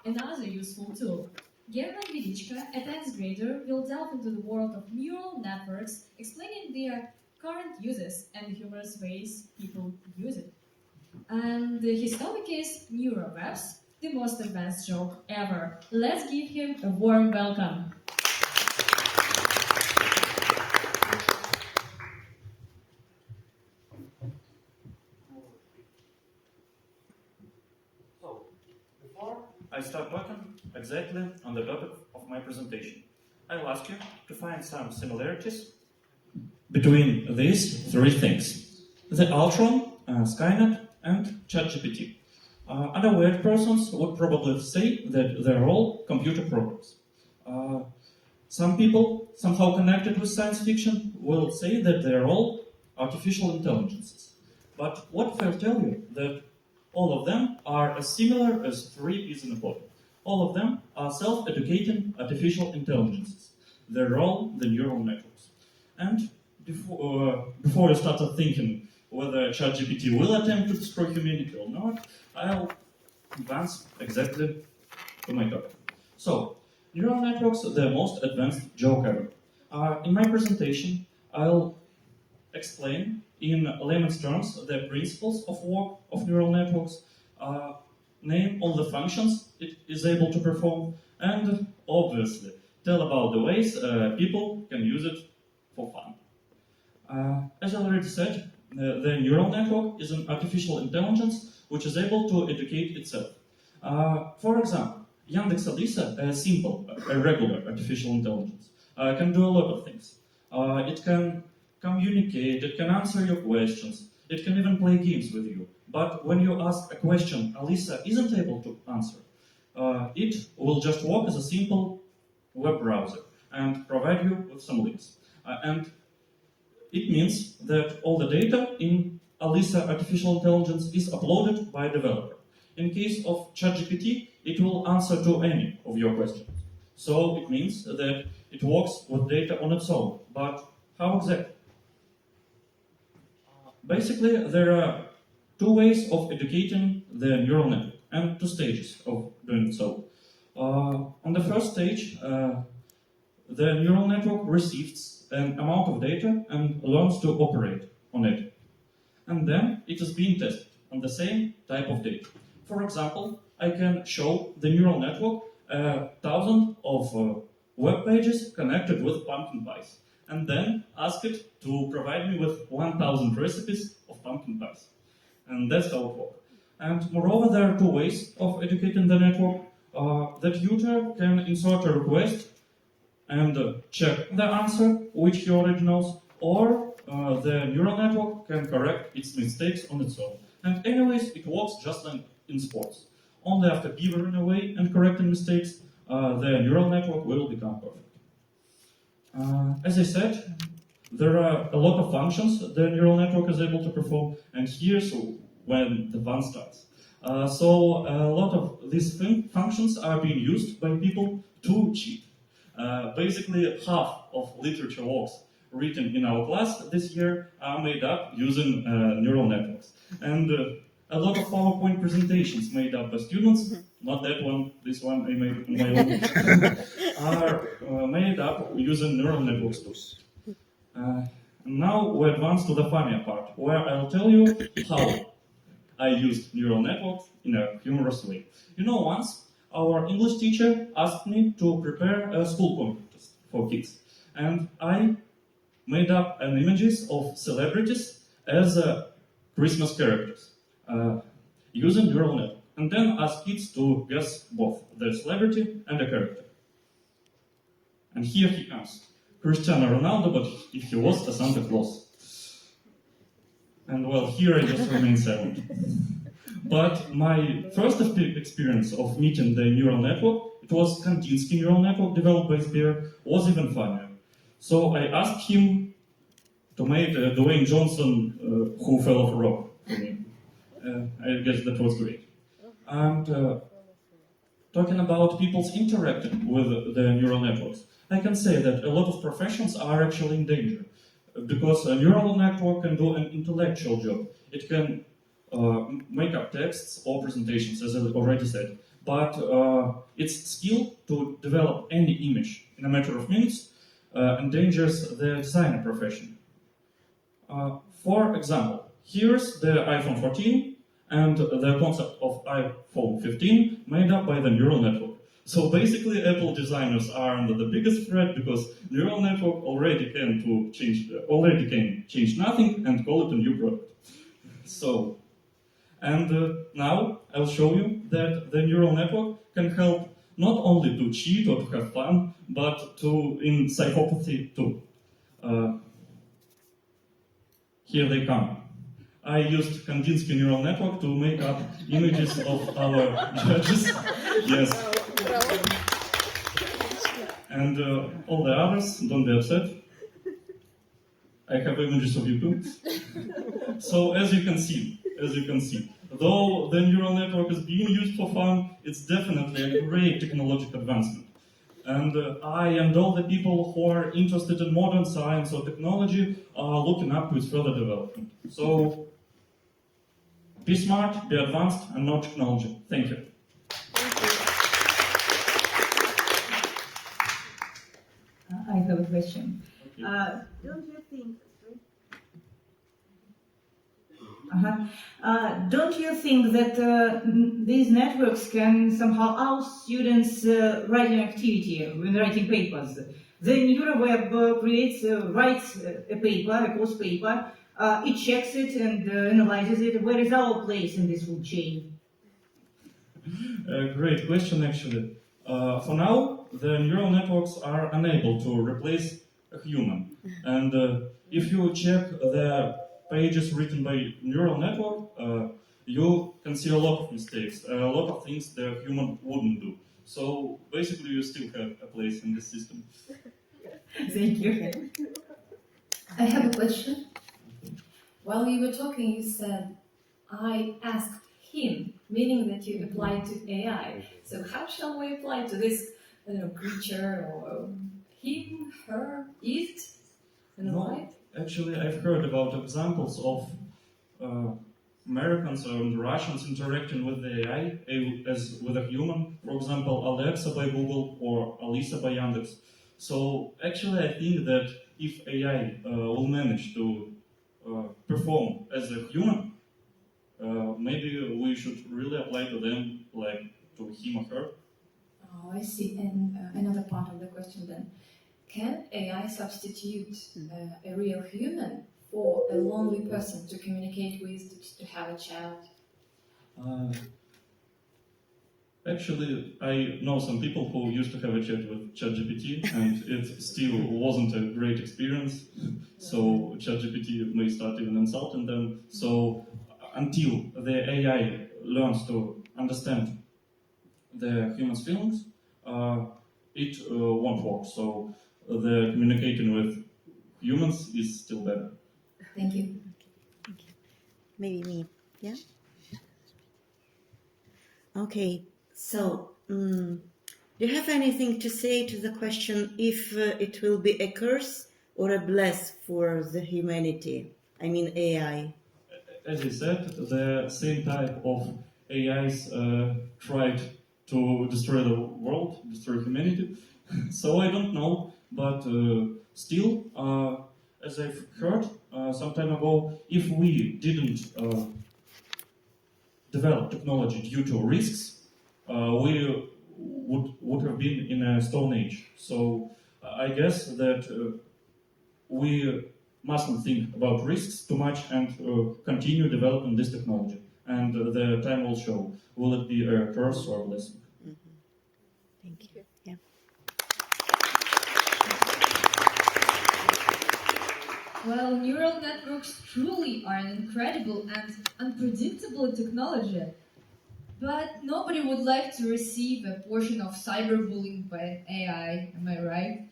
Another useful tool. German Величко, a 10th grader, will delve into the world of neural networks, explaining their current uses and the humorous ways people use it. And his topic is Neurowebs, the most advanced joke ever. Let's give him a warm welcome. So, before I start talking exactly on the topic of my presentation, I'll ask you to find some similarities between these three things: the Ultron, Skynet, and ChatGPT. Unaware persons would probably say that they're all computer programs. Some people, somehow connected with science fiction, will say that they're all artificial intelligences. But what if I tell you that all of them are as similar as three peas in a pod? All of them are self-educating artificial intelligences. They're all the neural networks. And before you started thinking whether ChatGPT will attempt to destroy humanity or not, I'll advance exactly to my topic. So, neural networks are the most advanced joke ever. In my presentation, I'll explain in layman's terms the principles of work of neural networks, name all the functions it is able to perform, and obviously tell about the ways people can use it for fun. As I already said, the neural network is an artificial intelligence which is able to educate itself. For example, Yandex Alisa, a simple, a regular artificial intelligence, can do a lot of things. It can communicate, it can answer your questions, it can even play games with you. But when you ask a question Alisa isn't able to answer, it will just work as a simple web browser and provide you with some links. And it means that all the data in Alisa artificial intelligence is uploaded by a developer. In case of ChatGPT, it will answer to any of your questions. So it means that it works with data on its own. But how exactly? Basically, there are two ways of educating the neural network and two stages of doing so. On the first stage, the neural network receives an amount of data and learns to operate on it. And then it is being tested on the same type of data. For example, I can show the neural network 1,000 of web pages connected with pumpkin pies, and then ask it to provide me with 1,000 recipes of pumpkin pies. And that's how it works. And moreover, there are two ways of educating the network. The tutor can insert a request and check the answer, which he already knows, or the neural network can correct its mistakes on its own. And anyways, it works just like in sports. Only after beavering away and correcting mistakes, the neural network will become perfect. As I said, there are a lot of functions the neural network is able to perform, and here's when the fun starts. So a lot of these functions are being used by people to cheat. Basically, half of literature works written in our class this year are made up using neural networks. And a lot of PowerPoint presentations made up by students, not that one, this one I made on my own, are made up using neural networks too. Now we advance to the funnier part, where I'll tell you how I used neural networks in a humorous way. You know, once our English teacher asked me to prepare a school contest for kids, and I made up an images of celebrities as Christmas characters using neural network, and then asked kids to guess both the celebrity and the character. And here he comes, Cristiano Ronaldo, but if he was a Santa Claus. And well, here I just remain silent. But my first experience of meeting the neural network, it was Kandinsky neural network developed by Sber, was even funnier. So I asked him to make Dwayne Johnson who fell off a rock for me. I guess that was great. And talking about people's interacting with the neural networks, I can say that a lot of professions are actually in danger, because a neural network can do an intellectual job. It can make up texts or presentations, as I already said. but its skill to develop any image in a matter of minutes endangers the designer profession. For example, here's the iPhone 14 and the concept of iPhone 15 made up by the neural network. So basically, Apple designers are under the biggest threat because neural network already can change nothing and call it a new product. So, and now I'll show you that the neural network can help not only to cheat or to have fun, but to in psychopathy too. Here they come. I used Kandinsky neural network to make up images of our judges. Yes. And all the others, don't be upset. I have images of you too. So as you can see, though the neural network is being used for fun, it's definitely a great technological advancement. And I and all the people who are interested in modern science or technology are looking up to its further development. So be smart, be advanced, and know technology. Thank you. I have a question. Okay. Don't you think that these networks can somehow oust students' writing activity when writing papers? The Neurowebs writes a paper, a course paper. It checks it and analyzes it. Where is our place in this food chain? Great question, actually. For now, the neural networks are unable to replace a human. And if you check the pages written by neural network, you can see a lot of mistakes, a lot of things the human wouldn't do. So basically, you still have a place in the system. Thank you. I have a question. While you were talking, you said, I asked him, meaning that you applied to AI. So how shall we apply to this creature or him, her, it? No, actually, I've heard about examples of Americans and Russians interacting with the AI as with a human. For example, Alexa by Google or Alisa by Yandex. So actually, I think that if AI will manage to perform as a human, maybe we should really apply to them like to him or her. Oh, I see. And another part of the question then. Can AI substitute a real human for a lonely person to communicate with, to have a chat? Actually, I know some people who used to have a chat with ChatGPT, and it still wasn't a great experience. So ChatGPT may start even insulting them. So until the AI learns to understand the human's feelings, it won't work. So the communicating with humans is still better. Thank you. Maybe me, yeah? Okay, so do you have anything to say to the question if it will be a curse or a bless for the humanity? I mean AI. As you said, the same type of AIs tried to destroy the world, destroy humanity. So I don't know, but still, as I've heard some time ago, if we didn't develop technology due to risks, we would have been in a stone age. So I guess that we mustn't think about risks too much and continue developing this technology. And the time will show, will it be a curse or a blessing? Mm-hmm. Thank you. Yeah. Well, neural networks truly are an incredible and unpredictable technology. But nobody would like to receive a portion of cyberbullying by an AI, am I right?